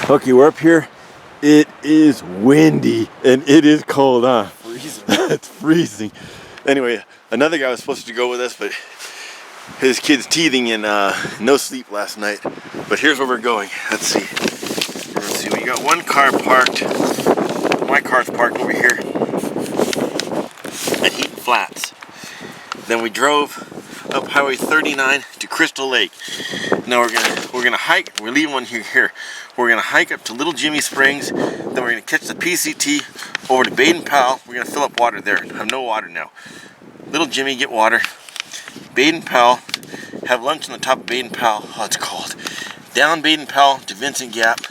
Okay, we're up here. It is windy and it is cold, huh? Freezing. It's freezing. Anyway, another guy was supposed to go with us, but his kid's teething and no sleep last night. But here's where we're going. Let's see. We got one car parked. My car's parked over here at Heaton Flats. Then we drove up Highway 39 to Crystal Lake. Now we're gonna hike. We're leaving one here. We're gonna hike up to Little Jimmy Springs. Then we're gonna catch the PCT over to Baden Powell. We're gonna fill up water there. I have no water now. Little Jimmy, get water. Baden Powell, have lunch on the top of Baden Powell. Oh, it's cold. Down Baden Powell to Vincent Gap.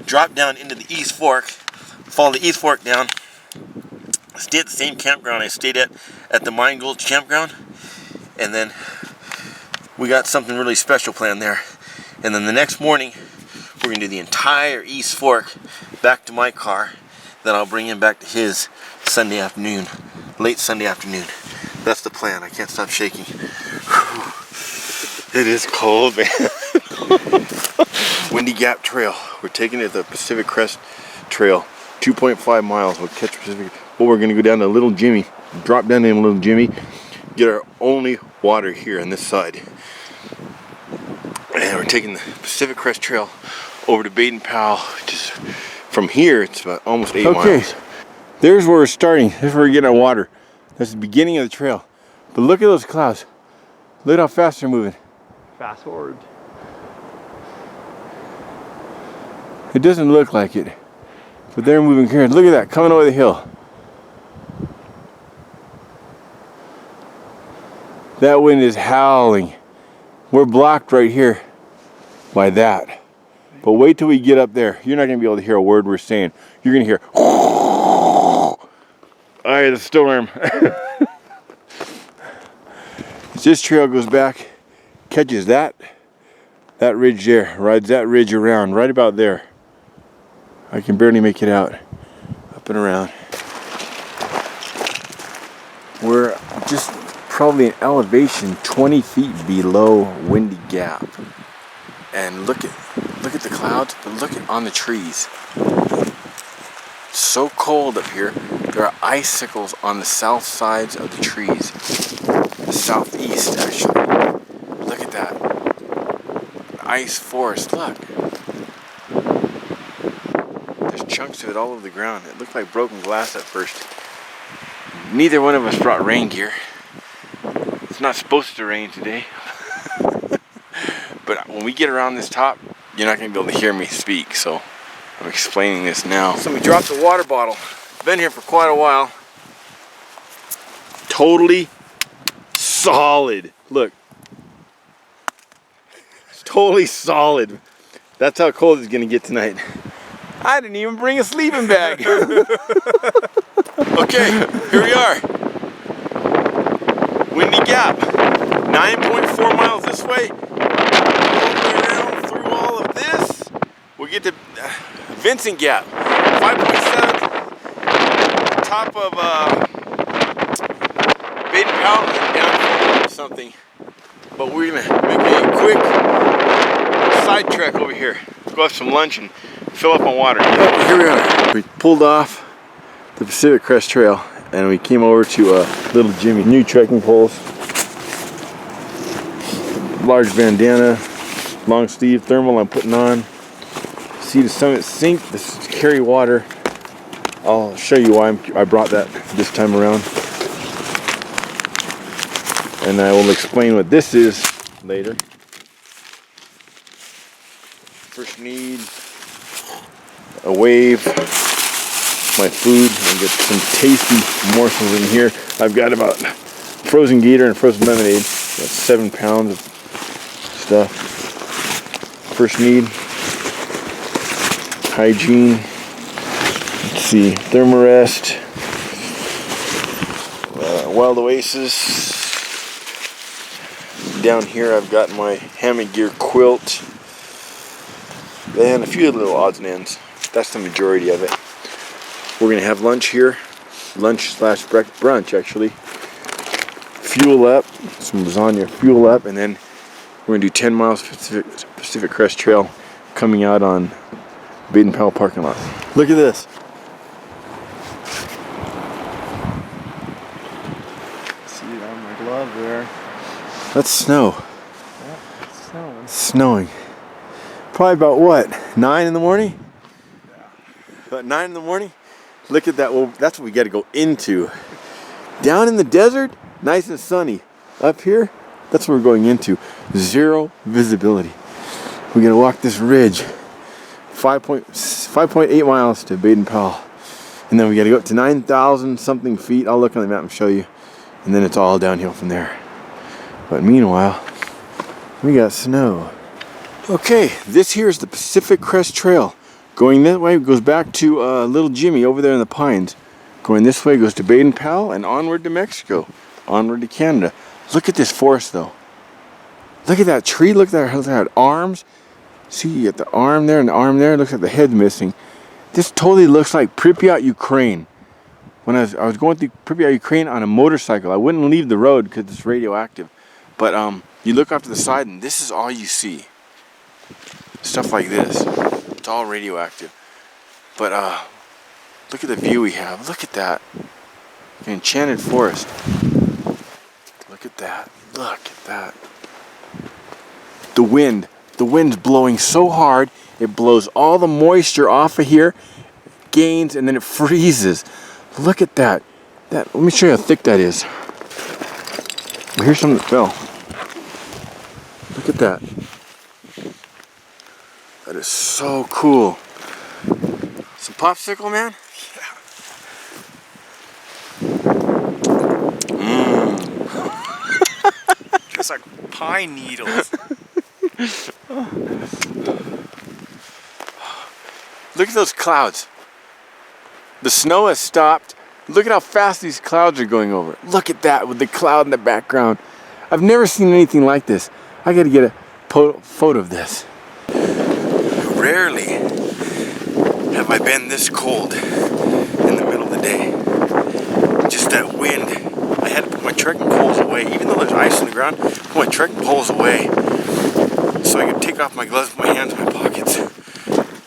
Drop down into the East Fork. Follow the East Fork down. Stay at the same campground I stayed at the Mine Gulch campground. And then we got something really special planned there. And then the next morning, we're gonna do the entire East Fork back to my car. Then I'll bring him back to his Sunday afternoon, late Sunday afternoon. That's the plan. I can't stop shaking. Whew. It is cold, man. Windy Gap Trail. We're taking it the Pacific Crest Trail. 2.5 miles. We'll catch Pacific. Well, we're gonna go down to Little Jimmy. Drop down to Little Jimmy. Get our only water here on this side. And we're taking the Pacific Crest Trail over to Baden Powell. Just from here, it's about almost 8 miles. There's where we're starting. This is where we're getting our water. That's the beginning of the trail. But look at those clouds. Look at how fast they're moving. Fast forward. It doesn't look like it, but they're moving here. Look at that, coming over the hill. That wind is howling. We're blocked right here by that. But wait till we get up there. You're not gonna be able to hear a word we're saying. You're gonna hear, all right, the storm. This trail goes back, catches that ridge there, rides that ridge around, right about there. I can barely make it out, up and around. We're just probably an elevation 20 feet below Windy Gap. And look at the clouds, but look at on the trees. It's so cold up here. There are icicles on the south sides of the trees. The southeast, actually. Look at that. Ice forest, look. There's chunks of it all over the ground. It looked like broken glass at first. Neither one of us brought rain gear. It's not supposed to rain today. But when we get around this top, you're not going to be able to hear me speak, so I'm explaining this now. So we dropped the water bottle. Been here for quite a while. Totally solid. Look. It's totally solid. That's how cold it's going to get tonight. I didn't even bring a sleeping bag. Okay, here we are. Windy Gap. 9.4 miles this way. All the way around through all of this. We'll get to Vincent Gap. 5.7. Top of Baden Powell and down to something. But we're gonna make a quick side trek over here. Go have some lunch and fill up on water. Here we are. We pulled off the Pacific Crest Trail and we came over to Little Jimmy. New trekking poles, large bandana, long sleeve thermal I'm putting on. See the Summit sink. This is to carry water. I'll show you why I brought that this time around. And I will explain what this is later. First need a wave, my food. I get some tasty morsels in here. I've got about frozen gator and frozen lemonade. That's 7 pounds of stuff. First need, hygiene. Let's see, Thermarest, Wild Oasis. Down here I've got my hammock gear quilt and a few little odds and ends. That's the majority of it. We're gonna have lunch here, lunch slash brunch actually. Fuel up, some lasagna, fuel up, and then we're gonna do 10 miles Pacific Crest Trail, coming out on Baden Powell parking lot. Look at this. See it on my glove there. That's snow. Yeah, it's snowing. It's snowing. Probably about what? 9 in the morning? Yeah. About 9 in the morning? Look at that. Well, that's what we got to go into. Down in the desert, nice and sunny. Up here, that's what we're going into. Zero visibility. We're going to walk this ridge. 5.8 miles to Baden Powell. And then we got to go up to 9,000 something feet. I'll look on the map and show you. And then it's all downhill from there. But meanwhile, we got snow. Okay, this here is the Pacific Crest Trail. Going that way goes back to Little Jimmy over there in the pines. Going this way goes to Baden Powell and onward to Mexico. Onward to Canada. Look at this forest though. Look at that tree. Look at that arms. See, you got the arm there and the arm there. It looks like the head's missing. This totally looks like Pripyat, Ukraine. When I was going through Pripyat, Ukraine on a motorcycle. I wouldn't leave the road because it's radioactive. But you look off to the side and this is all you see. Stuff like this. It's all radioactive. But look at the view we have. Look at that. An enchanted forest. Look at that. Look at that. The wind. The wind's blowing so hard, it blows all the moisture off of here, gains, and then it freezes. Look at that. Let me show you how thick that is. Well, here's something that fell. Look at that. That is so cool. Some popsicle, man? Yeah. It's like pine needles. Look at those clouds. The snow has stopped. Look at how fast these clouds are going over. Look at that with the cloud in the background. I've never seen anything like this. I got to get a photo of this. Rarely have I been this cold in the middle of the day. Just that wind. I had to put my trekking poles away, even though there's ice on the ground. Put my trekking poles away so I could take off my gloves, my hands in my pockets.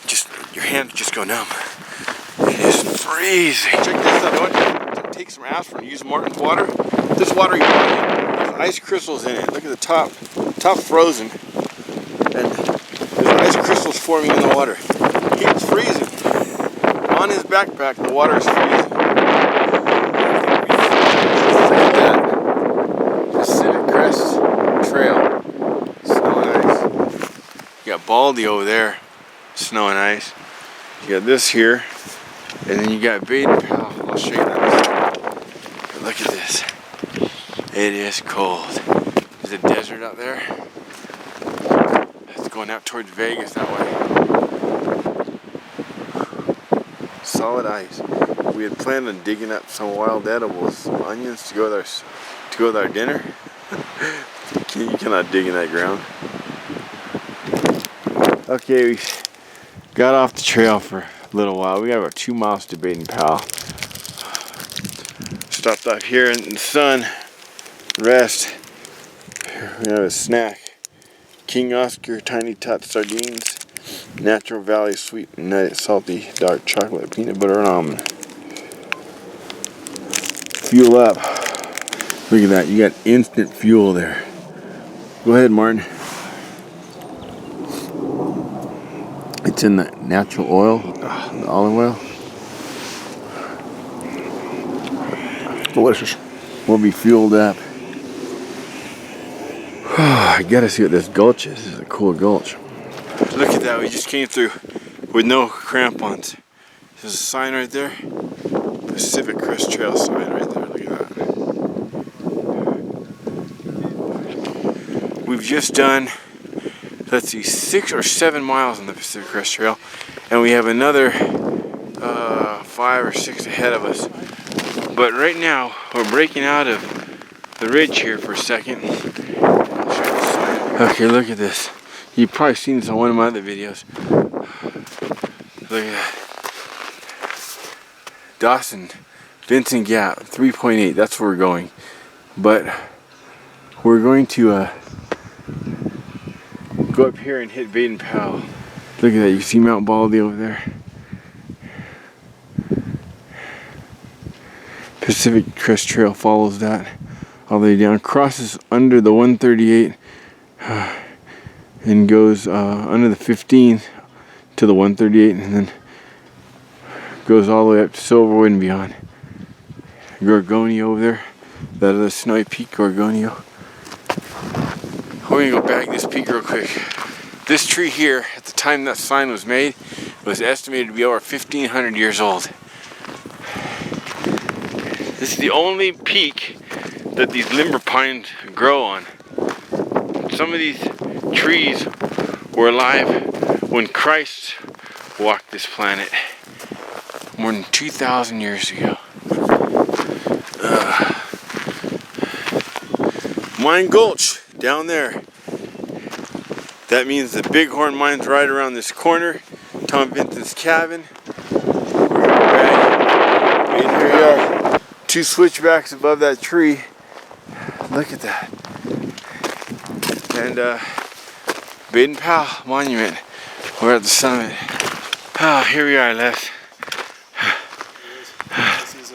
Just your hands just go numb. It is freezing. Check this out. I want to take some aspirin. Use Martin's water. This water you there's ice crystals in it. Look at the top frozen, and there's ice crystals forming in the water. He's freezing. On his backpack, the water is freezing. Look at that. Pacific Crest Trail. Snow and ice. You got Baldy over there. Snow and ice. You got this here. And then you got Baden Powell. I'll show you that. But look at this. It is cold. There's a desert out there. It's going out towards Vegas that way. Solid ice. We had planned on digging up some wild edibles, some onions to go with our dinner. You cannot dig in that ground. Okay, we got off the trail for a little while. We got about 2 miles to Baden Powell. Stopped off here in the sun, rest. We have a snack. King Oscar Tiny Tot Sardines, Natural Valley Sweet Nut Salty Dark Chocolate Peanut Butter and Almond. Fuel up. Look at that, you got instant fuel there. Go ahead, Martin. It's in the natural oil, the olive oil. Delicious. We'll be fueled up. I gotta see what this gulch is. This is a cool gulch. Look at that, we just came through with no crampons. There's a sign right there. Pacific Crest Trail sign right there, look at that. We've just done, let's see, 6 or 7 miles on the Pacific Crest Trail, and we have another 5 or 6 ahead of us. But right now, we're breaking out of the ridge here for a second. Okay, look at this. You've probably seen this on one of my other videos. Look at that. Dawson, Vincent Gap, 3.8, that's where we're going. But we're going to go up here and hit Baden Powell. Look at that, you see Mount Baldy over there. Pacific Crest Trail follows that all the way down, crosses under the 138 and goes under the 15 to the 138 and then goes all the way up to Silverwood and beyond. Gorgonio over there, that other snowy peak, Gorgonio. We're gonna go back this peak real quick. This tree here, at the time that sign was made, was estimated to be over 1,500 years old. This is the only peak that these limber pines grow on. Some of these trees were alive when Christ walked this planet more than 2,000 years ago. Mine Gulch down there. That means the Bighorn Mine's right around this corner. Tom Vincent's cabin. We're gonna go back. And here we are. 2 switchbacks above that tree. Look at that. And Baden Powell Monument. We're at the summit. Ah, here we are, Les. This is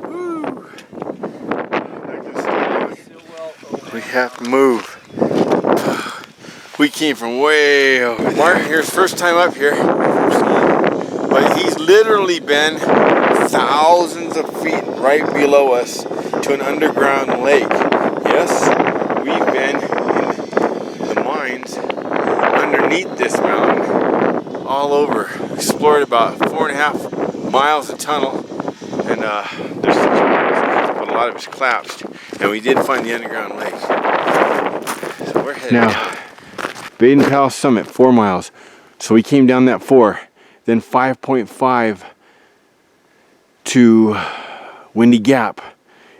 Woo. We have to move. We came from way over there. Martin here's first time up here. But he's literally been thousands of feet right below us to an underground lake. Yes, we've been in the mines underneath this mountain, all over. Explored about 4.5 miles of tunnel, and there's 6 miles, but a lot of it's collapsed. And we did find the underground lake. So we're headed now. Baden Powell Summit, 4 miles. So we came down that 4, then 5.5 to Windy Gap,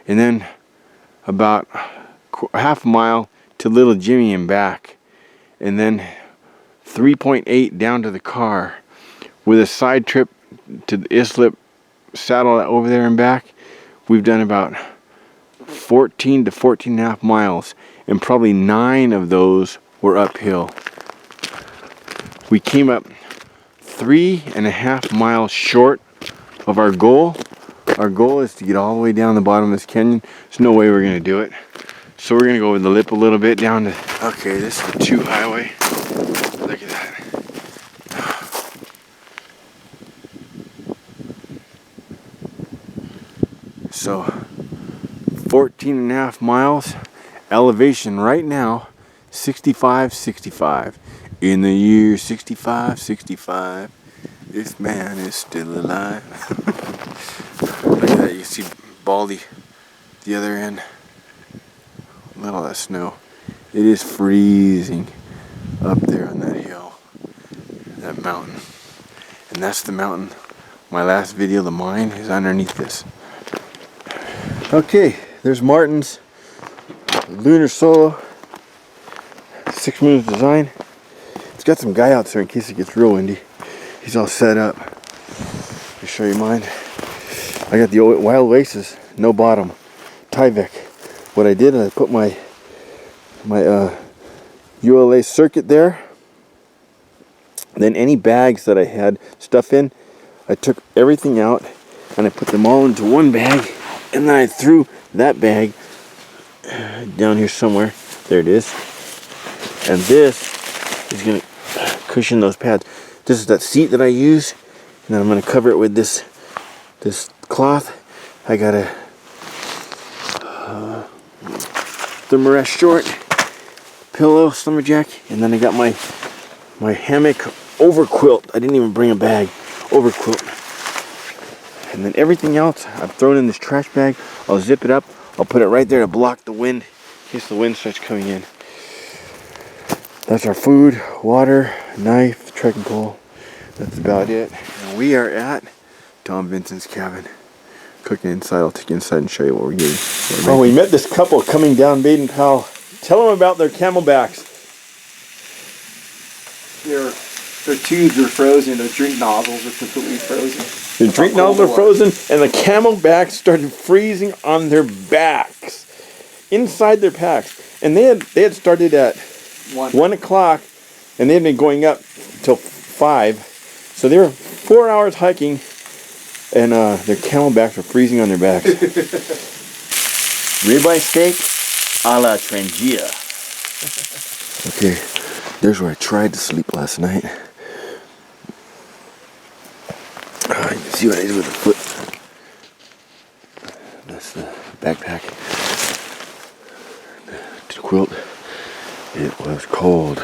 and then about half a mile to Little Jimmy and back, and then 3.8 down to the car with a side trip to the Islip saddle over there and back. We've done about 14 to 14.5 miles, and probably 9 of those were uphill. We came up 3.5 miles short of our goal. Our goal is to get all the way down the bottom of this canyon. There's no way we're gonna do it. So we're gonna go over the lip a little bit down to, okay, this is the 2 highway. Look at that. So 14.5 miles, elevation right now 65. In the year 65, this man is still alive. Look at that, you see Baldy the other end. Look at all that snow. It is freezing up there on that hill, that mountain. And that's the mountain. My last video, the mine, is underneath this. Okay, there's Martin's Lunar Solo 6 moves design. It's got some guy out there in case it gets real windy. He's all set up. Let me show you mine. I got the Wild Oasis, no bottom, Tyvek. What I did is I put my ULA circuit there. Then any bags that I had stuff in, I took everything out and I put them all into one bag, and then I threw that bag down here somewhere. There it is. And this is going to cushion those pads. This is that seat that I use, and then I'm going to cover it with this cloth. I got a Thermarest short pillow, lumberjack, and then I got my hammock over quilt. I didn't even bring a bag. Over quilt. And then everything else I've thrown in this trash bag. I'll zip it up. I'll put it right there to block the wind in case the wind starts coming in. That's our food, water, knife, trekking pole. That's about it. And we are at Tom Vincent's cabin. Cooking inside. I'll take you inside and show you what we're getting. Oh, we met this couple coming down Baden Powell. Tell them about their camelbacks. their tubes are frozen. Their drink nozzles are completely frozen. The drink nozzles are frozen, and the camelbacks started freezing on their backs, inside their packs. And they had started at 1 o'clock, and they've been going up till 5. So they were 4 hours hiking, and their camelbacks were freezing on their backs. Ribeye steak a la Trangia. Okay, there's where I tried to sleep last night. You can see what I did with the foot. That's the backpack. The quilt. It was cold,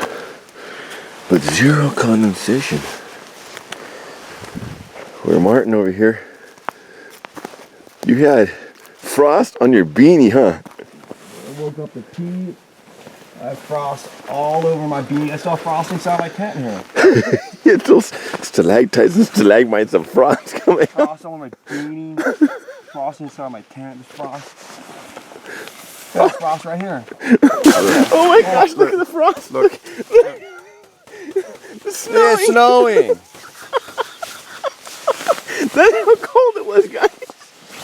but zero condensation. Where Martin over here, you had frost on your beanie, huh? I woke up with heat. I have frost all over my beanie. I saw frost inside my tent here. It's those stalactites and stalagmites of frost coming out. Frost on my beanie. Frost inside my tent. There's frost. There's frost right here. Oh my gosh, look at the frost. Look. It's snowing. It's snowing. That's how cold it was, guys.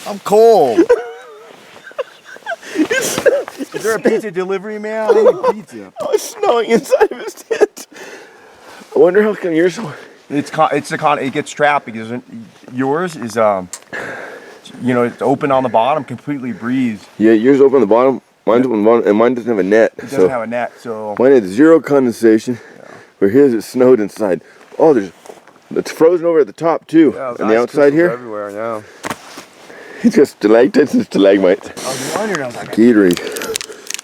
I'm cold. Is there a pizza delivery man? I need pizza. Oh, it's snowing inside of his tent. I wonder how come yours. It gets trapped because yours is it's open on the bottom, completely breeze. Yeah, yours open on the bottom. Mine's open on the bottom, and mine doesn't have a net. It doesn't have a net, so mine had zero condensation. Yeah. Where his it snowed inside. Oh, it's frozen over at the top too, and the outside here. Everywhere, yeah. It's just stalactites and stalagmites. I was wondering, I was like, Gatorade.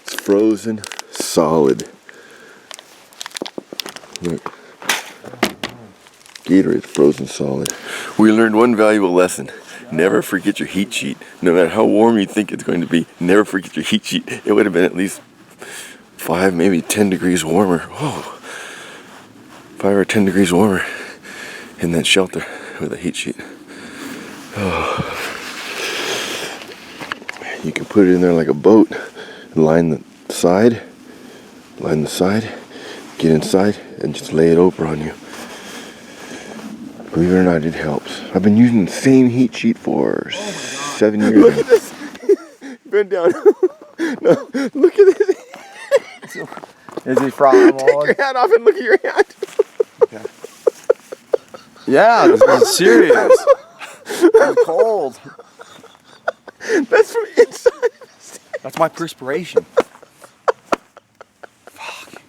It's frozen solid. Look. Gatorade's frozen solid. We learned one valuable lesson. Never forget your heat sheet. No matter how warm you think it's going to be, never forget your heat sheet. It would have been at least 5, maybe 10 degrees warmer. Whoa. 5 or 10 degrees warmer in that shelter with a heat sheet. Oh. You can put it in there like a boat and line the side, get inside, and just lay it over on you. Believe it or not, it helps. I've been using the same heat sheet for 7 years. Look at this. Bend down. No, look at this. is he from? Take your hat off and look at your hat. Okay. Yeah, this is serious. I'm cold. That's from inside. That's my perspiration. Fuck.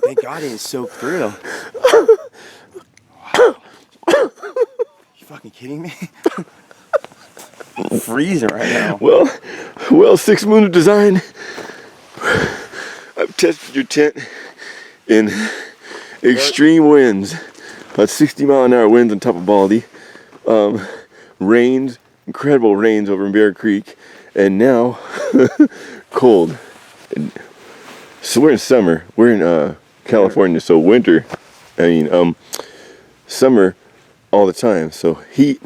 Thank God it is soaked through them. Wow. You fucking kidding me? I'm freezing right now. Well, 6 Moon of Design. I've tested your tent in extreme winds. About 60-mile-an-hour winds on top of Baldy. Rains. Incredible rains over in Bear Creek, and now cold. So we're in summer. We're in California, so winter. Summer all the time. So heat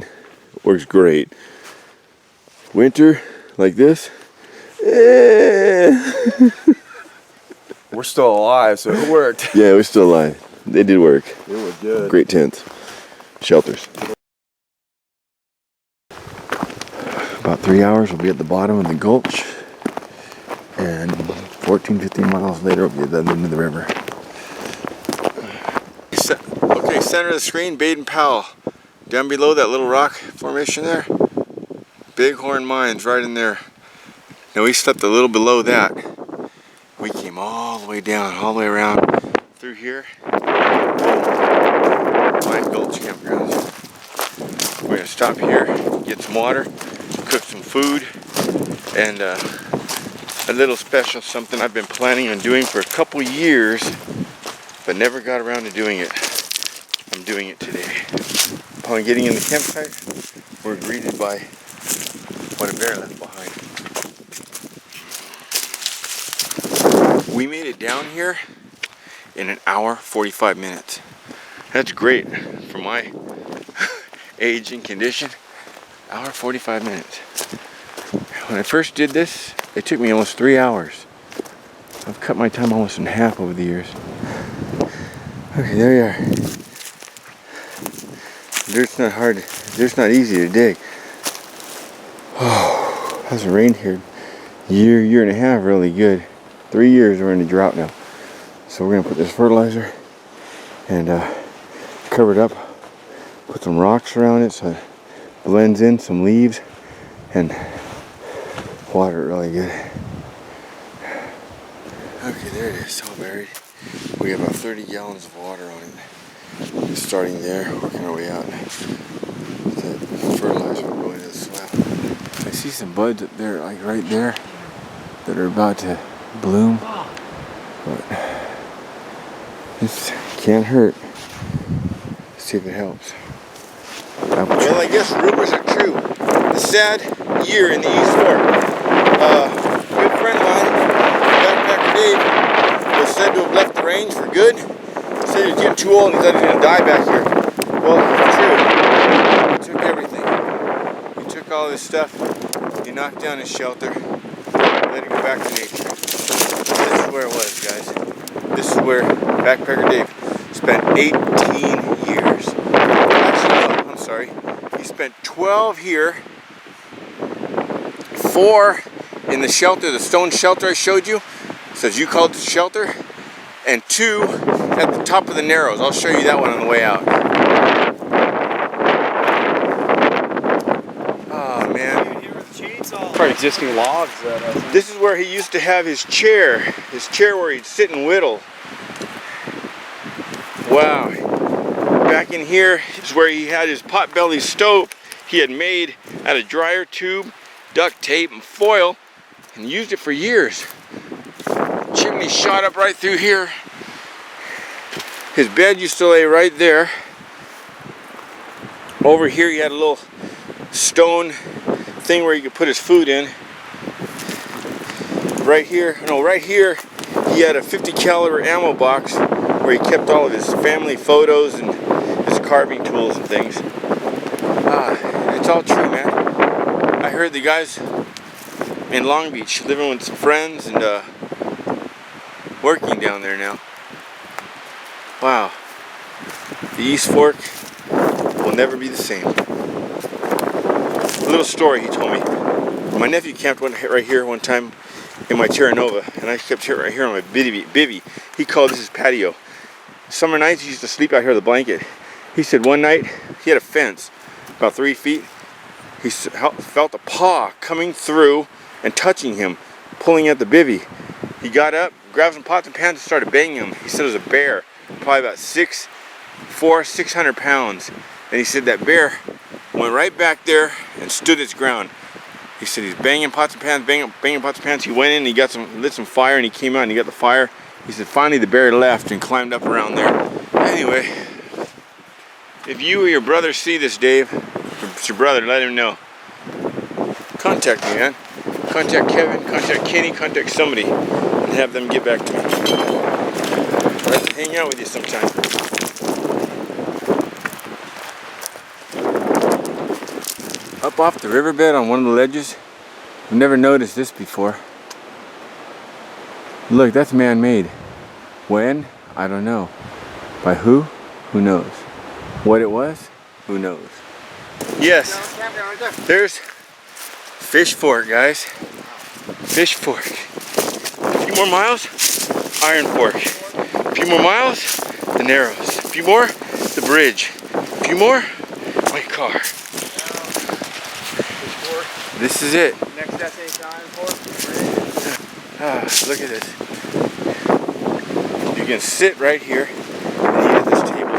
works great. Winter like this. We're still alive, so it worked. Yeah, we're still alive. They did work. It was good. Great tents, shelters. About 3 hours, we'll be at the bottom of the gulch, and 14-15 miles later, we'll be at the end of the river. Okay, center of the screen, Baden Powell. Down below that little rock formation there, Bighorn Mines right in there. Now we slept a little below that. We came all the way down, all the way around through here. My gulch campground. We're gonna stop here, get some water, cook some food, and a little special something I've been planning on doing for a couple years, but never got around to doing it. I'm doing it today. Upon getting in the campsite, we're greeted by what a bear left behind. We made it down here in 1 hour 45 minutes. That's great for my age and condition. 1 hour 45 minutes. When I first did this, it took me almost 3 hours. I've cut my time almost in half over the years. Okay, there you are. Dirt's not hard. Dirt's not easy to dig. Oh, hasn't rained here. Year and a half really good. 3 years we're in a drought now. So we're gonna put this fertilizer and cover it up. Put some rocks around it so it blends in, some leaves, and water it really good. Okay, there it is, all buried. We have about 30 gallons of water on it. Starting there, working our way out. The fertilizer will go into the swale. I see some buds up there, like right there, that are about to bloom. But this can't hurt. Let's see if it helps. Well, I guess rumors are true. The sad year in the East Fork. A good friend of mine, Backpacker Dave, was said to have left the range for good. He said he was getting too old and he thought he was going to die back here. Well, it's true. He took everything. He took all this stuff. He knocked down his shelter. Let it go back to nature. This is where it was, guys. This is where Backpacker Dave spent 18 years. Actually, no, I'm sorry. He spent 12 here, 4 in the shelter, the stone shelter I showed you, says you called it the shelter, and 2 at the top of the Narrows. I'll show you that one on the way out. Oh man. Probably existing logs. This is where he used to have his chair where he'd sit and whittle. Wow. Back in here is where he had his potbelly stove he had made out of dryer tube, duct tape, and foil, and used it for years. Chimney shot up right through here. His bed used to lay right there. Over here he had a little stone thing where he could put his food in. Right here he had a 50 caliber ammo box where he kept all of his family photos and his carving tools and things. It's all true, man. I heard the guys in Long Beach living with some friends and working down there now. Wow. The East Fork will never be the same. A little story he told me. My nephew camped right here one time in my Terra Nova, and I kept right here on my bivvy. He called this his patio. Summer nights he used to sleep out here with a blanket. He said one night he had a fence about 3 feet. He felt a paw coming through and touching him, pulling at the bivvy. He got up, grabbed some pots and pans and started banging him. He said it was a bear, probably about 600 pounds. And he said that bear went right back there and stood its ground. He said he's banging pots and pans, banging pots and pans. He went in and he lit some fire, and he came out and he got the fire. He said finally the bear left and climbed up around there. Anyway, if you or your brother see this, Dave, if it's your brother, let him know. Contact me, man. Contact Kevin, contact Kenny, contact somebody, and have them get back to me. I'd like to hang out with you sometime. Up off the riverbed on one of the ledges, I've never noticed this before. Look, that's man-made. When? I don't know. By who? Who knows? What it was? Who knows? Yes, there's Fish Fork, guys. Fish Fork. A few more miles, Iron Fork. A few more miles, the Narrows. A few more, the bridge. A few more, my car. This is it. Next destination, Iron Fork. Look at this. You can sit right here and eat at this table.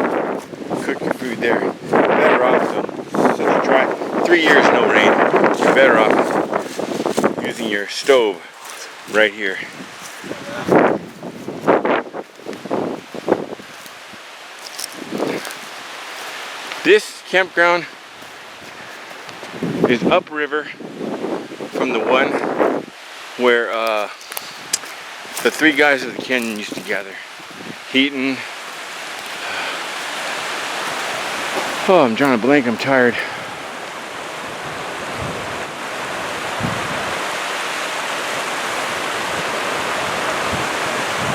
Cook your food there. Better off though. So you try 3 years no rain. You're better off using your stove right here. This campground is upriver from the one where the 3 guys of the canyon used to gather. Heaton. Oh, I'm drawing a blank, I'm tired.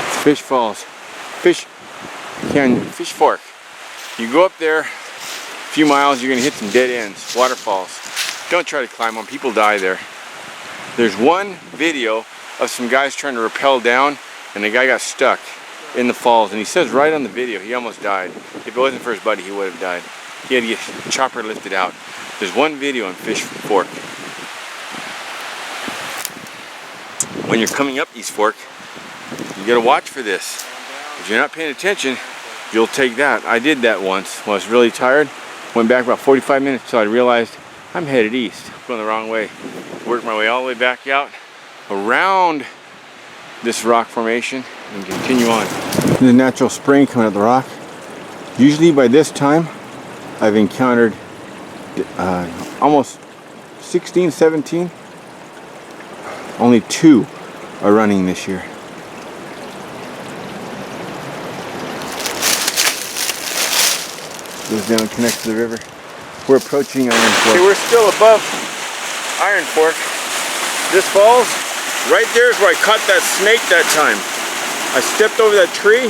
It's Fish Falls. Fish Canyon, Fish Fork. You go up there a few miles, you're gonna hit some dead ends, waterfalls. Don't try to climb them, people die there. There's one video of some guys trying to rappel down and the guy got stuck. in the falls, and he says right on the video he almost died. If it wasn't for his buddy, he would have died. He had to get chopper lifted out. There's one video on Fish Fork. When you're coming up East Fork, you gotta watch for this. If you're not paying attention, you'll take that. I did that once when I was really tired. Went back about 45 minutes until I realized I'm headed east. Going the wrong way. Worked my way all the way back out, around this rock formation, and continue on. There's a natural spring coming up the rock. Usually by this time, I've encountered almost 16, 17. Only 2 are running this year. Goes down and connects to the river. We're approaching Iron Fork. Okay, we're still above Iron Fork. This falls, right there is where I caught that snake that time. I stepped over that tree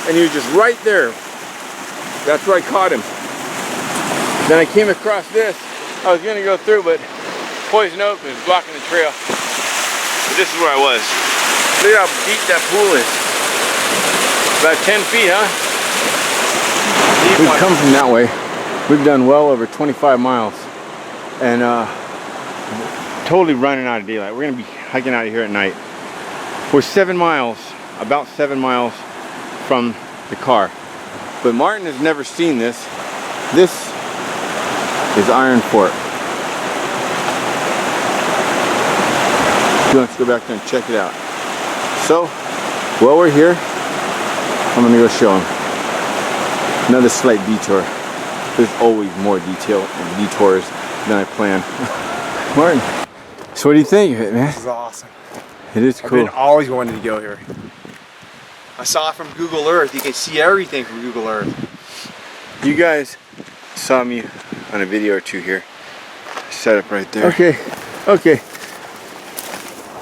and he was just right there. That's where I caught him. Then I came across this. I was gonna go through, but poison oak was blocking the trail. But this is where I was. Look at how deep that pool is. About 10 feet, huh? We've come from that way. We've done well over 25 miles. And totally running out of daylight. We're gonna be hiking out of here at night. We're 7 miles, about 7 miles from the car. But Martin has never seen this. This is Iron Fork. Let's go back there and check it out. So, while we're here, I'm gonna go show him. Another slight detour. There's always more detail and detours than I plan. Martin, so what do you think of it, man? This is awesome. It is cool. I've been always wanting to go here. I saw it from Google Earth. You can see everything from Google Earth. You guys saw me on a video or 2 here. Set up right there. Okay, okay.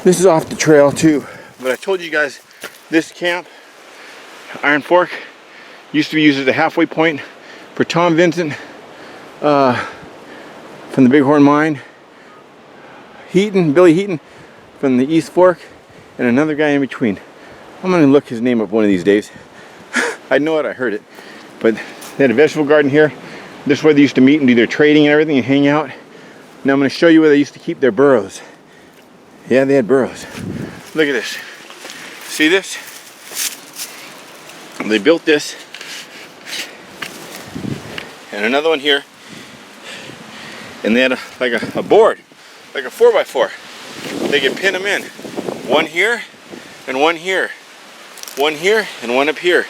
This is off the trail too. But I told you guys, this camp, Iron Fork, used to be used as a halfway point for Tom Vincent from the Bighorn Mine, Heaton, Billy Heaton from the East Fork, and another guy in between. I'm gonna look his name up one of these days. I know it, I heard it. But they had a vegetable garden here. This is where they used to meet and do their trading and everything and hang out. Now I'm gonna show you where they used to keep their burros. Yeah, they had burros. Look at this. See this? They built this. And another one here. And they had a board, like a 4x4. They could pin them in. One here and one here. One here and one up here.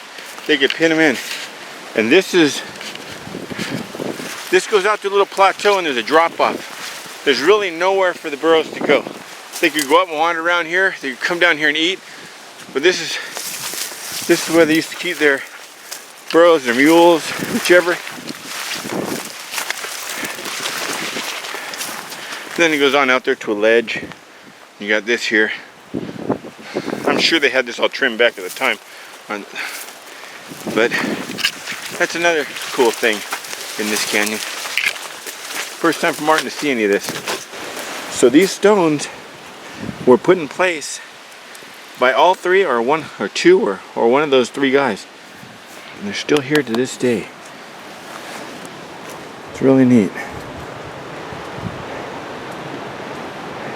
They could pin them in. And this goes out to a little plateau and there's a drop off. There's really nowhere for the burros to go. They could go up and wander around here. They could come down here and eat. But this is where they used to keep their burros, their mules, whichever. Then it goes on out there to a ledge. You got this here. I'm sure they had this all trimmed back at the time. But that's another cool thing in this canyon. First time for Martin to see any of this. So these stones were put in place by all 3 or 1 or 2 or one of those 3 guys. And they're still here to this day. It's really neat.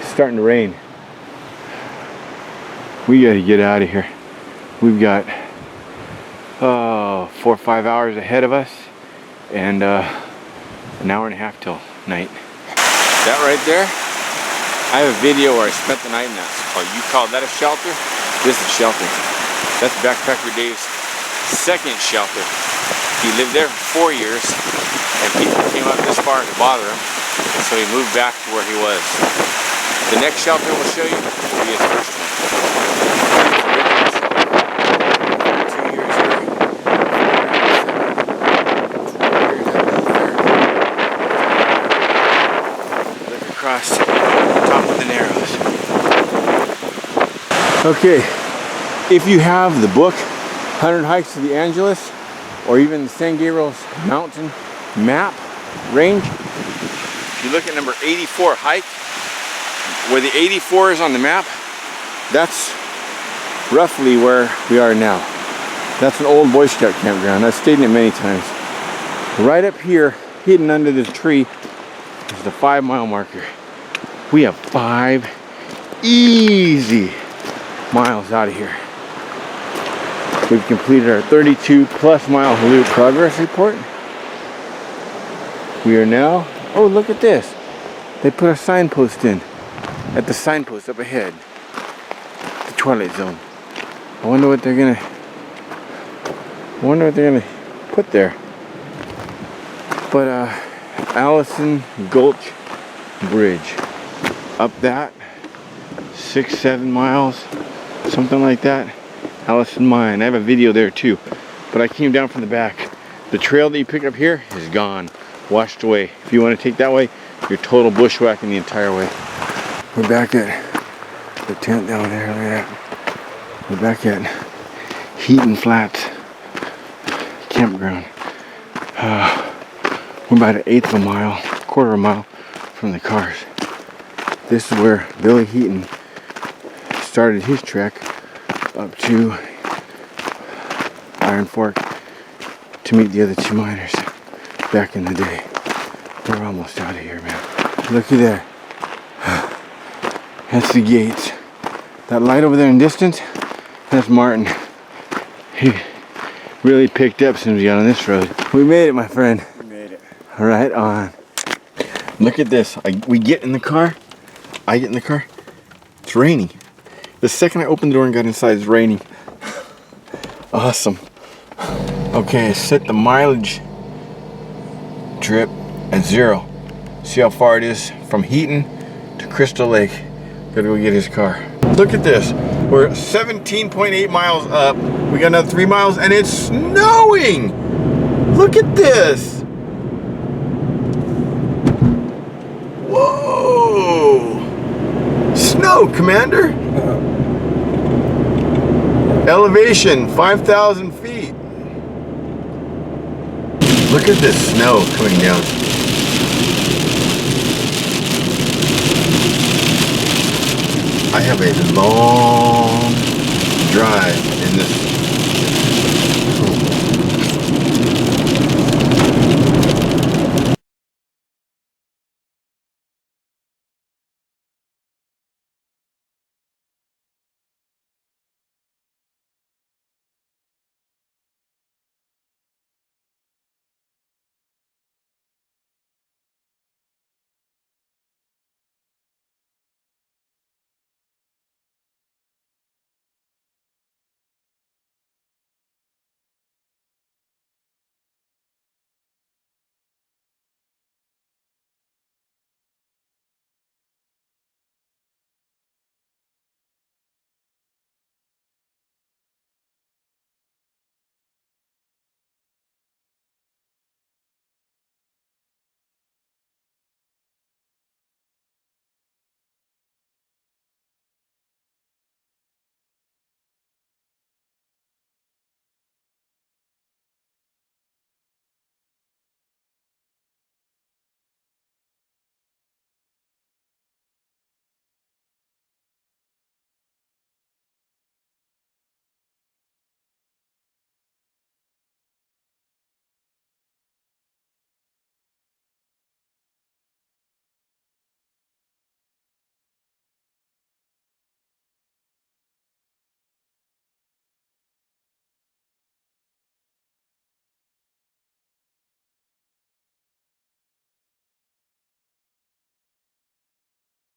It's starting to rain. We gotta get out of here. We've got 4 or 5 hours ahead of us and an hour and a half till night. That right there, I have a video where I spent the night in that. Oh, you call that a shelter? This is shelter. That's Backpacker Dave's 2nd shelter. He lived there for 4 years and people came up this far to bother him, so he moved back to where he was. The next shelter we'll show you will be his first one. Across the top of the Narrows. Okay, if you have the book 100 Hikes to the Angeles or even the San Gabriel's Mountain map range, if you look at number 84 hike, where the 84 is on the map, that's roughly where we are now. That's an old Boy Scout campground. I've stayed in it many times. Right up here, hidden under this tree, is the 5 mile marker. We have 5 easy miles out of here. We've completed our 32 plus mile loop progress report. We are now, oh look at this. They put a signpost in at the signpost up ahead. The Twilight Zone. I wonder what they're gonna put there. But Allison Gulch Bridge. Up that 6-7 miles, something like that. Allison Mine. I have a video there too. But I came down from the back. The trail that you pick up here is gone. Washed away. If you want to take that way, you're total bushwhacking the entire way. We're back at the tent down there. Look at that. We're back at Heaton Flats campground. We're about 1/8 of a mile, 1/4 of a mile from the cars. This is where Billy Heaton started his trek up to Iron Fork to meet the other 2 miners back in the day. We're almost out of here, man. Looky there. That's the gates. That light over there in distance, that's Martin. He really picked up as soon as we got on this road. We made it, my friend. We made it. Right on. Look at this. We get in the car. I get in the car. It's raining. The second I opened the door and got inside, it's raining. Awesome. Okay, I set the mileage trip at 0. See how far it is from Heaton to Crystal Lake. Gotta go get his car. Look at this. We're 17.8 miles up. We got another 3 miles and it's snowing. Look at this. Whoa. Snow, Commander. Elevation 5,000 feet. Look at this snow coming down. I have a long drive in this